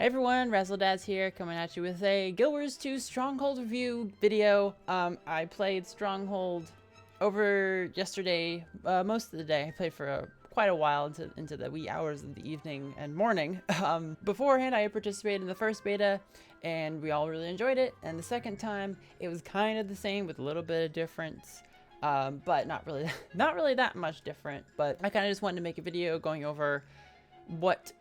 Hey everyone, Razzmel here, coming at you with a Guild Wars 2 Stronghold review video. I played Stronghold over yesterday, most of the day. I played for quite a while into the wee hours of the evening and morning. Beforehand, I had participated in the first beta, and we all really enjoyed it. And the second time, it was kind of the same with a little bit of difference. But not really that much different. But I kind of just wanted to make a video going over what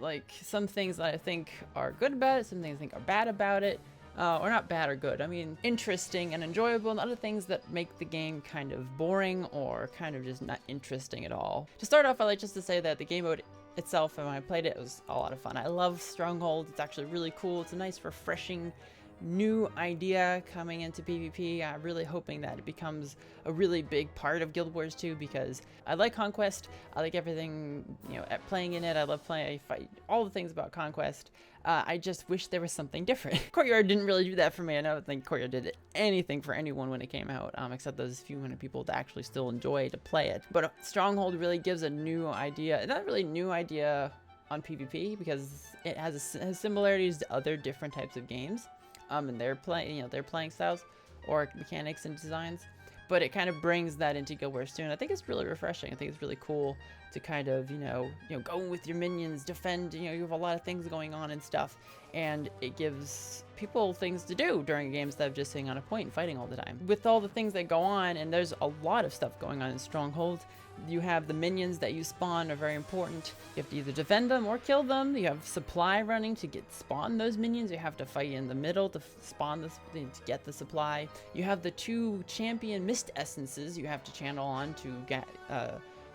like some things that I think are good about it, some things I think are bad about it, or not bad or good, I mean interesting and enjoyable, and other things that make the game kind of boring or kind of just not interesting at all. To start off, I like just to say that the game mode itself, and when I played it, it was a lot of fun. I love Stronghold. It's actually really cool. It's a nice refreshing new idea coming into PvP. I'm really hoping that it becomes a really big part of Guild Wars 2 because I like Conquest. I like everything, you know, at playing in it. I love playing, I fight all the things about Conquest. I just wish there was something different. Courtyard didn't really do that for me. I don't think Courtyard did anything for anyone when it came out, except those few hundred people that actually still enjoy to play it. But Stronghold really gives a new idea, not really new idea on PvP, because it has similarities to other different types of games. And their playing styles or mechanics and designs, but it kind of brings that into Guild Wars 2, and I think it's really refreshing. I think it's really cool to kind of, you know, go with your minions, defend, you have a lot of things going on and stuff, and it gives people things to do during games instead of just sitting on a point and fighting all the time. With all the things that go on, and there's a lot of stuff going on in Stronghold, you have the minions that you spawn are very important. You have to either defend them or kill them. You have supply running to spawn those minions. You have to fight in the middle to spawn this to get the supply. You have the 2 champion mist essences you have to channel on to get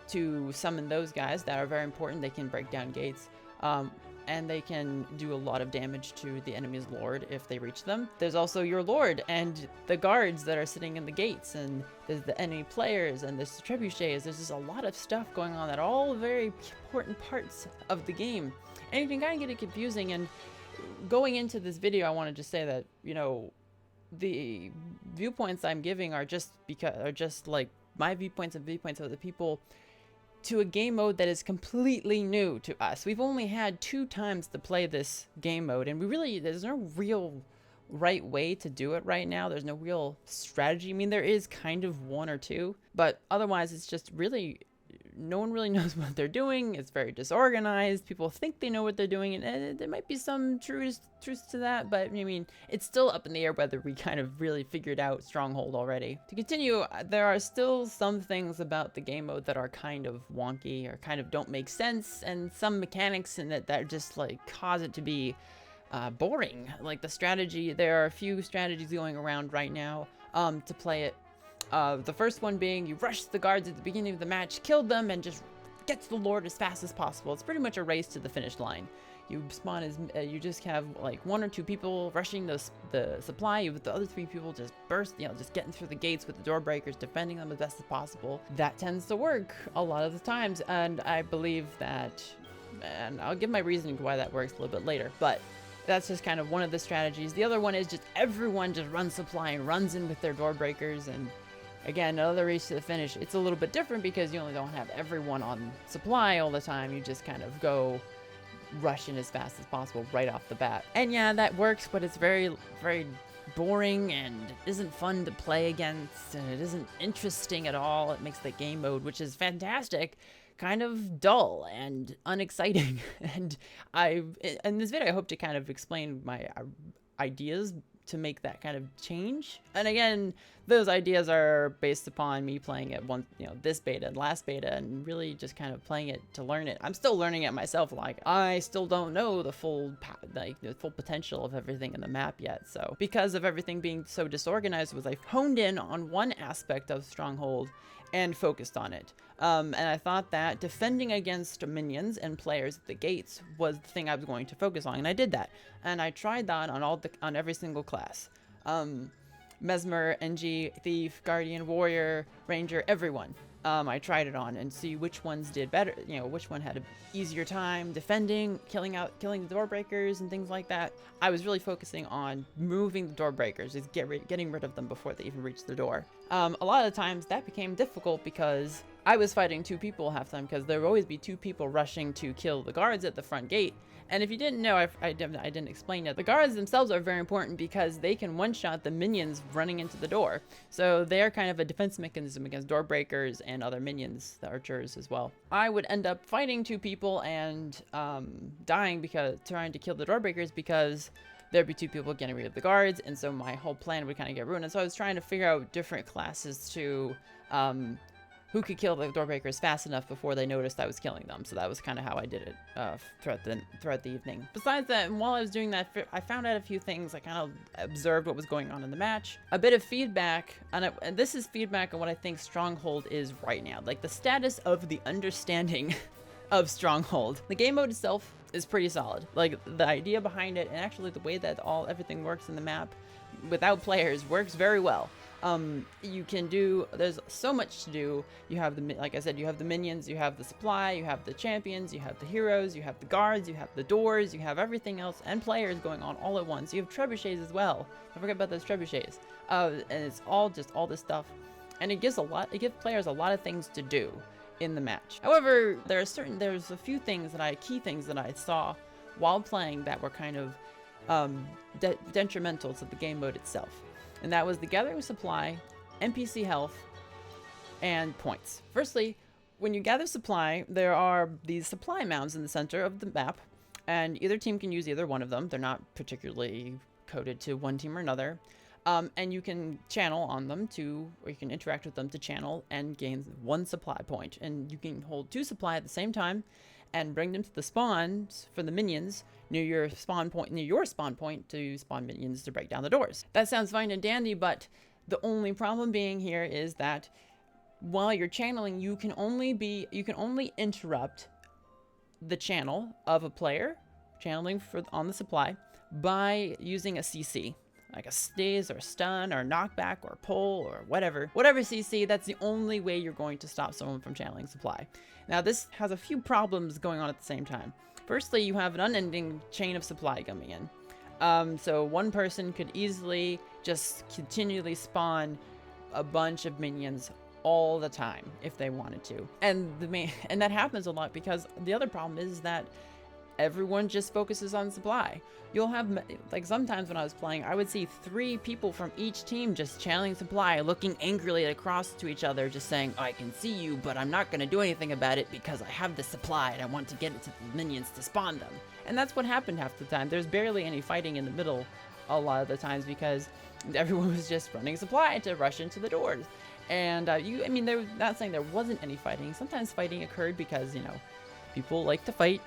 to summon those guys that are very important. They can break down gates. And they can do a lot of damage to the enemy's lord if they reach them. There's also your lord and the guards that are sitting in the gates, and there's the enemy players, and there's the trebuchets. There's just a lot of stuff going on that are all very important parts of the game. And it can kind of get it confusing, and going into this video, I want to just say that, you know, the viewpoints I'm giving are just like my viewpoints and viewpoints of the people to a game mode that is completely new to us. We've only had 2 times to play this game mode, and there's no real right way to do it right now. There's no real strategy. I mean, there is kind of 1 or 2, but otherwise it's just really, no one really knows what they're doing. It's very disorganized. People think they know what they're doing, and there might be some truth to that, but I mean, it's still up in the air whether we kind of really figured out Stronghold already. To continue, there are still some things about the game mode that are kind of wonky or kind of don't make sense, and some mechanics in it that just like cause it to be boring. Like the strategy, there are a few strategies going around right now to play it. The first one being you rush the guards at the beginning of the match, kill them, and just get to the lord as fast as possible. It's pretty much a race to the finish line. You spawn as you just have like 1 or 2 people rushing the supply. With the other 3 people just burst, just getting through the gates with the door breakers, defending them as best as possible. That tends to work a lot of the times, and I believe that, and I'll give my reasoning why that works a little bit later, but that's just kind of one of the strategies. The other one is just everyone just runs supply and runs in with their door breakers, and again, another race to the finish. It's a little bit different because you only don't have everyone on supply all the time. You just kind of go rush in as fast as possible right off the bat. And yeah, that works, but it's very, very boring and isn't fun to play against, and it isn't interesting at all. It makes the game mode, which is fantastic, kind of dull and unexciting. And in this video, I hope to kind of explain my ideas to make that kind of change. And again, those ideas are based upon me playing it this beta and last beta, and really just kind of playing it to learn it. I'm still learning it myself. Like, I still don't know the full potential of everything in the map yet. So because of everything being so disorganized, I honed in on one aspect of Stronghold and focused on it. And I thought that defending against minions and players at the gates was the thing I was going to focus on, and I did that. And I tried that on every single class. Mesmer, NG, Thief, Guardian, Warrior, Ranger, everyone. I tried it on and see which ones did better, which one had an easier time defending, killing the door breakers and things like that. I was really focusing on moving the door breakers, getting rid of them before they even reached the door. A lot of the times that became difficult because I was fighting 2 people half the time because there would always be 2 people rushing to kill the guards at the front gate. And if you didn't know, I didn't explain it. The guards themselves are very important because they can one-shot the minions running into the door. So they are kind of a defense mechanism against door breakers and other minions, the archers as well. I would end up fighting 2 people and dying because trying to kill the door breakers because there'd be 2 people getting rid of the guards, and so my whole plan would kind of get ruined. And so I was trying to figure out different classes to who could kill the door breakers fast enough before they noticed I was killing them. So that was kind of how I did it throughout the evening. Besides that, and while I was doing that, I found out a few things. I kind of observed what was going on in the match. A bit of feedback, and this is feedback on what I think Stronghold is right now. Like the status of the understanding of Stronghold. The game mode itself is pretty solid. Like the idea behind it, and actually the way that everything works in the map without players works very well. You can do, there's so much to do. You have like I said, you have the minions, you have the supply, you have the champions, you have the heroes, you have the guards, you have the doors, you have everything else and players going on all at once. You have trebuchets as well. Don't forget about those trebuchets. And it's all just all this stuff. And it gives players a lot of things to do in the match. However, there's a few things key things that I saw while playing that were kind of detrimental to the game mode itself. And that was the gathering supply, NPC health, and points. Firstly, when you gather supply, there are these supply mounds in the center of the map, and either team can use either one of them. They're not particularly coded to one team or another. And you can channel on them or you can interact with them to channel and gain 1 supply point. And you can hold 2 supply at the same time and bring them to the spawns for the minions near your spawn point to spawn minions to break down the doors. That sounds fine and dandy, but the only problem being here is that while you're channeling, you can only interrupt the channel of a player channeling on the supply by using a CC. Like a staze or stun or knockback or pull or whatever CC, that's the only way you're going to stop someone from channeling supply. Now this has a few problems going on at the same time. Firstly, you have an unending chain of supply coming in. So one person could easily just continually spawn a bunch of minions all the time if they wanted to. And that happens a lot because the other problem is that everyone just focuses on supply. You'll have, like sometimes when I was playing, I would see 3 people from each team just channeling supply, looking angrily across to each other, just saying, I can see you, but I'm not going to do anything about it because I have the supply and I want to get it to the minions to spawn them. And that's what happened half the time. There's barely any fighting in the middle a lot of the times because everyone was just running supply to rush into the doors. And they're not saying there wasn't any fighting. Sometimes fighting occurred because, people like to fight,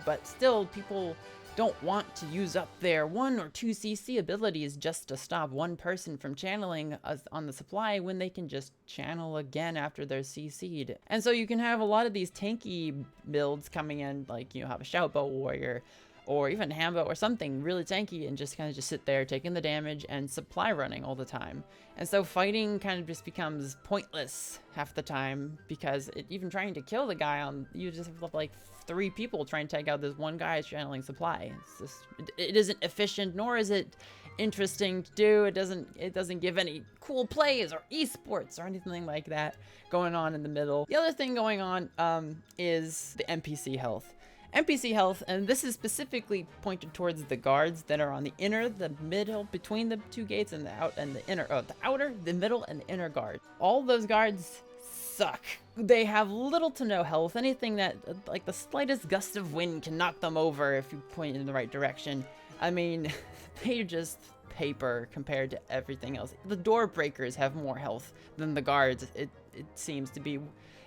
but still people don't want to use up their 1 or 2 CC abilities just to stop one person from channeling on the supply when they can just channel again after they're CC'd. And so you can have a lot of these tanky builds coming in, like have a Shoutbow Warrior or even Hambo or something really tanky and just kind of just sit there taking the damage and supply running all the time. And so fighting kind of just becomes pointless half the time because even trying to kill the guy you just have like 3 people trying to take out this one guy channeling supply. It isn't efficient, nor is it interesting to do. It doesn't give any cool plays or esports or anything like that going on in the middle. The other thing going on is the NPC health. NPC health, and this is specifically pointed towards the guards that are on the inner, the middle, between the 2 gates and the outer, the middle, and the inner guard. All those guards suck. They have little to no health. Anything that, like the slightest gust of wind can knock them over if you point in the right direction. I mean, they're just paper compared to everything else. The door breakers have more health than the guards. It seems to be.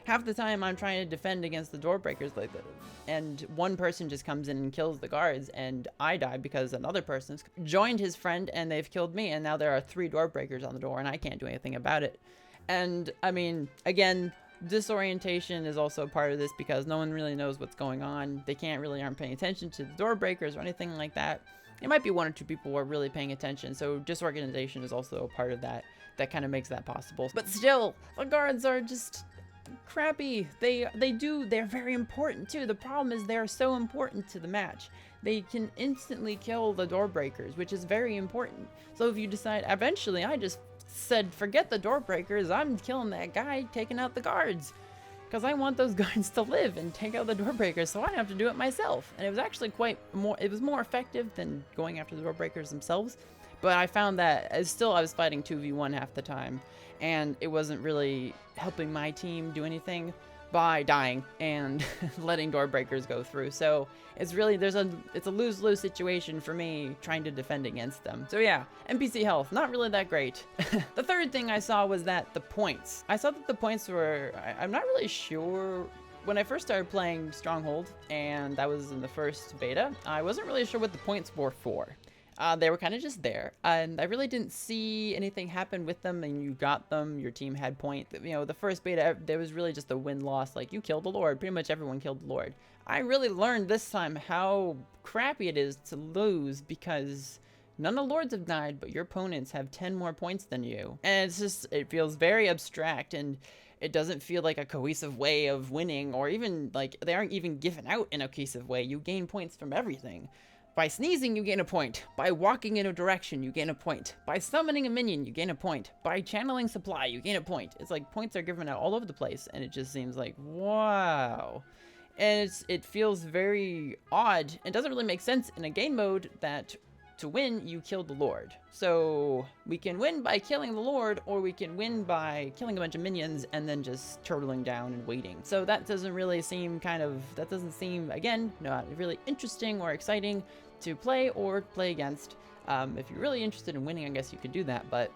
Half the time I'm trying to defend against the door breakers like that, and one person just comes in and kills the guards, and I die because another person's joined his friend and they've killed me, and now there are 3 door breakers on the door and I can't do anything about it. And I mean, again, disorientation is also part of this because no one really knows what's going on. They aren't paying attention to the door breakers or anything like that. It might be 1 or 2 people who are really paying attention, so disorganization is also a part of that kind of makes that possible. But still, the guards are just crappy. They're very important too. The problem is they're so important to the match. They can instantly kill the door breakers, which is very important. So if you decide, eventually I just said, forget the door breakers, I'm killing that guy, taking out the guards. Because I want those guards to live and take out the door breakers, so I have to do it myself. And it was actually it was more effective than going after the door breakers themselves. But I found that I was fighting 2v1 half the time, and it wasn't really helping my team do anything by dying and letting door breakers go through. So it's really, it's a lose-lose situation for me trying to defend against them. So yeah, NPC health, not really that great. The third thing I saw was that the points. I saw that the points were, I'm not really sure. When I first started playing Stronghold, and that was in the first beta, I wasn't really sure what the points were for. They were kind of just there, and I really didn't see anything happen with them, and you got them, your team had point. You know, the first beta, there was really just a win-loss, like, you killed the Lord. Pretty much everyone killed the Lord. I really learned this time how crappy it is to lose, because none of the Lords have died, but your opponents have 10 more points than you. And it's just, it feels very abstract, and it doesn't feel like a cohesive way of winning, or even, like, they aren't even given out in a cohesive way. You gain points from everything. By sneezing, you gain a point. By walking in a direction, you gain a point. By summoning a minion, you gain a point. By channeling supply, you gain a point. It's like points are given out all over the place, and it just seems like, wow. And it feels very odd. It doesn't really make sense in a game mode that to win, you kill the Lord. So we can win by killing the Lord, or we can win by killing a bunch of minions and then just turtling down and waiting. So that doesn't really seem that doesn't seem, again, not really interesting or exciting to play or play against. If you're really interested in winning, I guess you could do that, but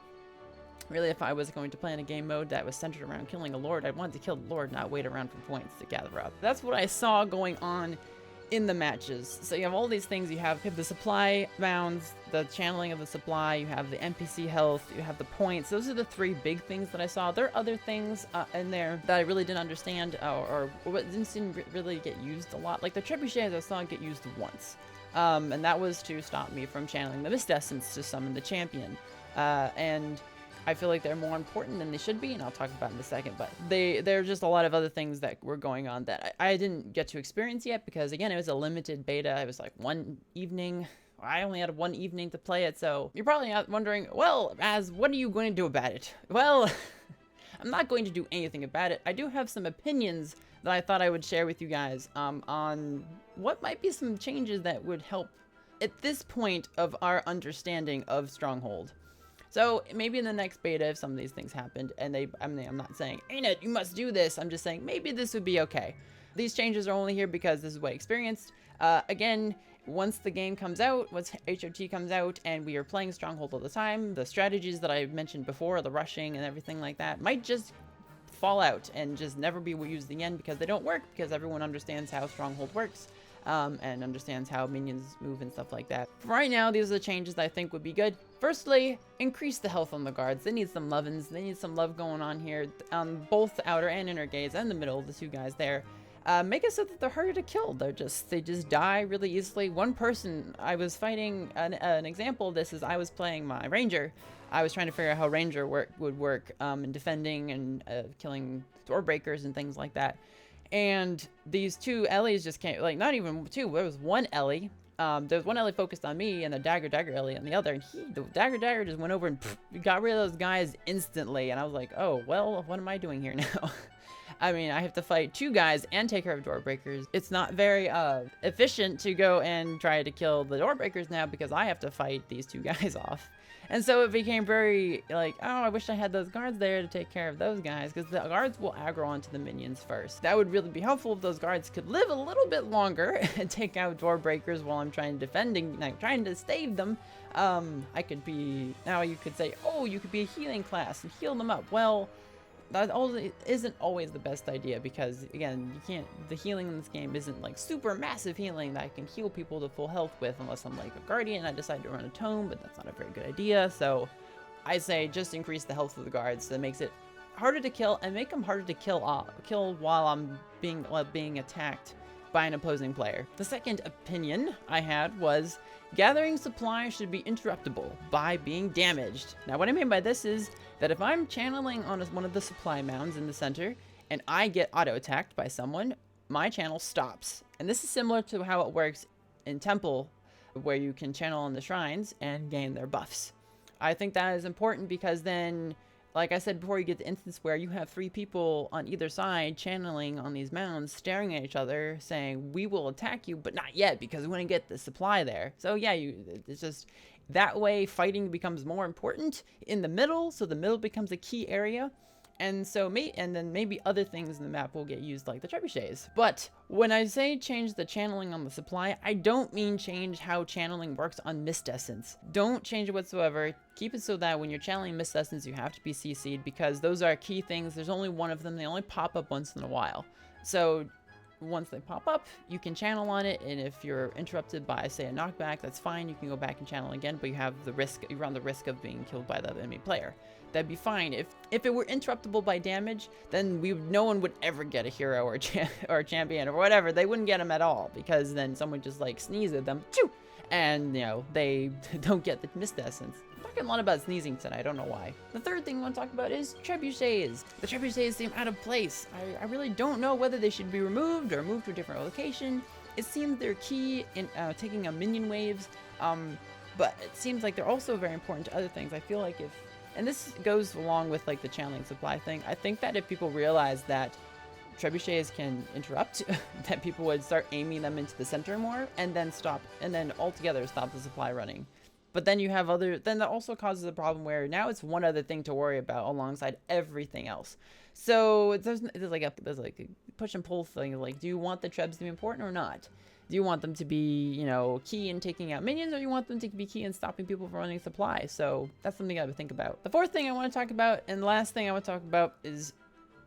really, if I was going to play in a game mode that was centered around killing a Lord, I'd want to kill the Lord, not wait around for points to gather up. That's what I saw going on in the matches. So you have all these things. You have the supply mounds, the channeling of the supply, you have the NPC health, you have the points. Those are the three big things that I saw. There are other things in there that I really didn't understand or didn't seem really get used a lot. Like the trebuchets, I saw get used once. And that was to stop me from channeling the Mist Essence to summon the champion. And I feel like they're more important than they should be, and I'll talk about in a second, but there are just a lot of other things that were going on that I didn't get to experience yet, because again, it was a limited beta. It was like one evening. I only had one evening to play it, so you're probably wondering, well, what are you going to do about it? Well, I'm not going to do anything about it. I do have some opinions that I thought I would share with you guys on what might be some changes that would help at this point of our understanding of Stronghold. So maybe in the next beta, if some of these things happened, and I'm not saying, ain't it, you must do this. I'm just saying maybe this would be okay. These changes are only here because this is what I experienced. Again, once the game comes out, once HOT comes out, and we are playing Stronghold all the time, the strategies that I mentioned before, the rushing and everything like that, might just fall out and just never be used again because they don't work, because everyone understands how Stronghold works. And understands how minions move and stuff like that. For right now, these are the changes that I think would be good. Firstly, increase the health on the guards. They need some lovin's. They need some love going on here on both the outer and inner gates and the middle, the two guys there. Make it so that they're harder to kill. They just die really easily. One person, I was fighting, an example of this is I was playing my ranger. I was trying to figure out how ranger would work in defending and killing door breakers and things like that. And these two Ellies just came, like, not even two, there was one Ellie. There was one Ellie focused on me and the dagger Ellie on the other, and the dagger just went over and got rid of those guys instantly. And I was like, oh, well, what am I doing here now? I mean, I have to fight two guys and take care of door breakers. It's not very efficient to go and try to kill the door breakers now, because I have to fight these two guys off. And so it became very, like, oh, I wish I had those guards there to take care of those guys, because the guards will aggro onto the minions first. That would really be helpful if those guards could live a little bit longer and take out door breakers while I'm trying to save them. I could be, now you could say, oh, you could be a healing class and heal them up. Well, that isn't always the best idea, because again, the healing in this game isn't like super massive healing that I can heal people to full health with, unless I'm like a guardian and I decide to run a tome, but that's not a very good idea. So I say just increase the health of the guards. That makes it harder to kill, and make them harder to kill while I'm being attacked by an opposing player. The second opinion I had was gathering supply should be interruptible by being damaged. Now what I mean by this is that if I'm channeling on one of the supply mounds in the center and I get auto-attacked by someone, my channel stops. And this is similar to how it works in Temple, where you can channel on the shrines and gain their buffs. I think that is important because then, like I said before, you get the instance where you have 3 people on either side channeling on these mounds, staring at each other, saying, we will attack you, but not yet because we want to get the supply there. So yeah, it's just that way fighting becomes more important in the middle, so the middle becomes a key area. And so and then maybe other things in the map will get used, like the trebuchets. But when I say change the channeling on the supply, I don't mean change how channeling works on Mist Essence. Don't change it whatsoever. Keep it so that when you're channeling Mist Essence, you have to be CC'd, because those are key things. There's only one of them. They only pop up once in a while. So once they pop up, you can channel on it, and if you're interrupted by, say, a knockback, that's fine. You can go back and channel again, but you run the risk of being killed by the enemy player. That'd be fine. If it were interruptible by damage, then no one would ever get a hero or a champion or whatever. They wouldn't get them at all, because then someone just like sneezes at them, and they don't get the Mist Essence. I'm talking a lot about sneezing tonight, I don't know why. The third thing I want to talk about is trebuchets. The trebuchets seem out of place. I really don't know whether they should be removed or moved to a different location. It seems they're key in taking out minion waves, but it seems like they're also very important to other things. I feel like and this goes along with like the channeling supply thing. I think that if people realize that trebuchets can interrupt, that people would start aiming them into the center more, and then altogether stop the supply running. But then you have then that also causes a problem where now it's one other thing to worry about alongside everything else. So there's like a push and pull thing. Like, do you want the trebs to be important or not? Do you want them to be, key in taking out minions, or do you want them to be key in stopping people from running supply? So that's something you gotta think about. The fourth thing I want to talk about, and the last thing I want to talk about, is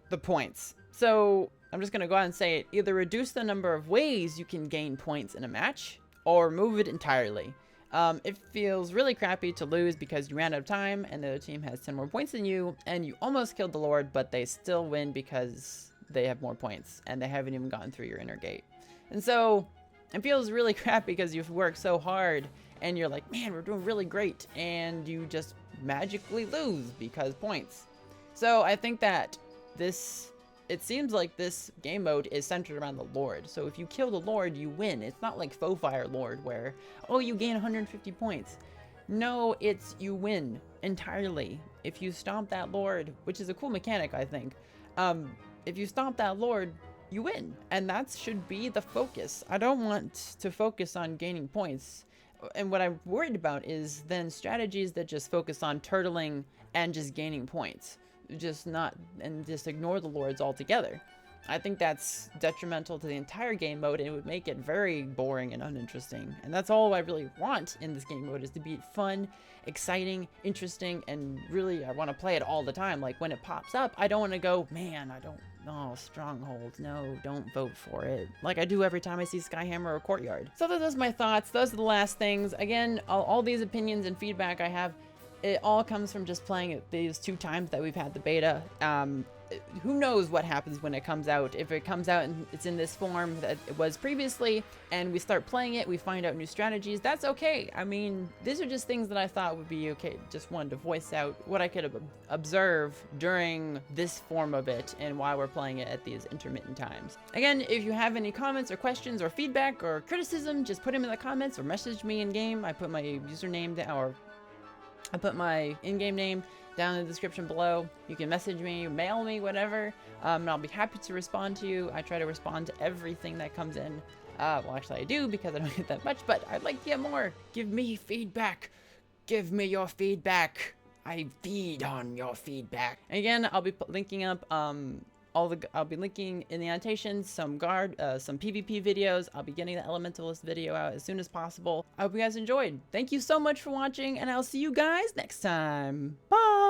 the points. So I'm just gonna go out and say it. Either reduce the number of ways you can gain points in a match, or remove it entirely. It feels really crappy to lose because you ran out of time and the other team has 10 more points than you, and you almost killed the Lord, but they still win because they have more points and they haven't even gotten through your inner gate. And so it feels really crappy because you've worked so hard and you're like, man, we're doing really great, and you just magically lose because points. So I think that it seems like this game mode is centered around the Lord. So if you kill the Lord, you win. It's not like Foe Fire Lord where, oh, you gain 150 points. No, it's you win entirely. If you stomp that Lord, which is a cool mechanic, I think. If you stomp that Lord, you win. And that should be the focus. I don't want to focus on gaining points. And what I'm worried about is then strategies that just focus on turtling and just gaining points. Just ignore the Lords altogether. I think that's detrimental to the entire game mode, and it would make it very boring and uninteresting. And that's all I really want in this game mode, is to be fun, exciting, interesting, and really I want to play it all the time. Like when it pops up, I don't want to go, man, Stronghold, no, don't vote for it, like I do every time I see Skyhammer or Courtyard. So those are my thoughts. Those are the last things. Again, all these opinions and feedback I have, it all comes from just playing it these 2 times that we've had the beta. Who knows what happens when it comes out. If it comes out and it's in this form that it was previously, and we start playing it, we find out new strategies, that's okay. I mean, these are just things that I thought would be okay. Just wanted to voice out what I could observe during this form of it and why we're playing it at these intermittent times. Again, if you have any comments or questions or feedback or criticism, just put them in the comments or message me in game. I put my username down, or I put my in-game name down in the description below. You can message me, mail me, whatever, and I'll be happy to respond to you. I try to respond to everything that comes in. Well, actually I do, because I don't get that much, but I'd like to get more. Give me feedback. Give me your feedback. I feed on your feedback. And again, I'll be linking up I'll be linking in the annotations some PvP videos. I'll be getting the Elementalist video out as soon as possible. I hope you guys enjoyed. Thank you so much for watching, and I'll see you guys next time. Bye!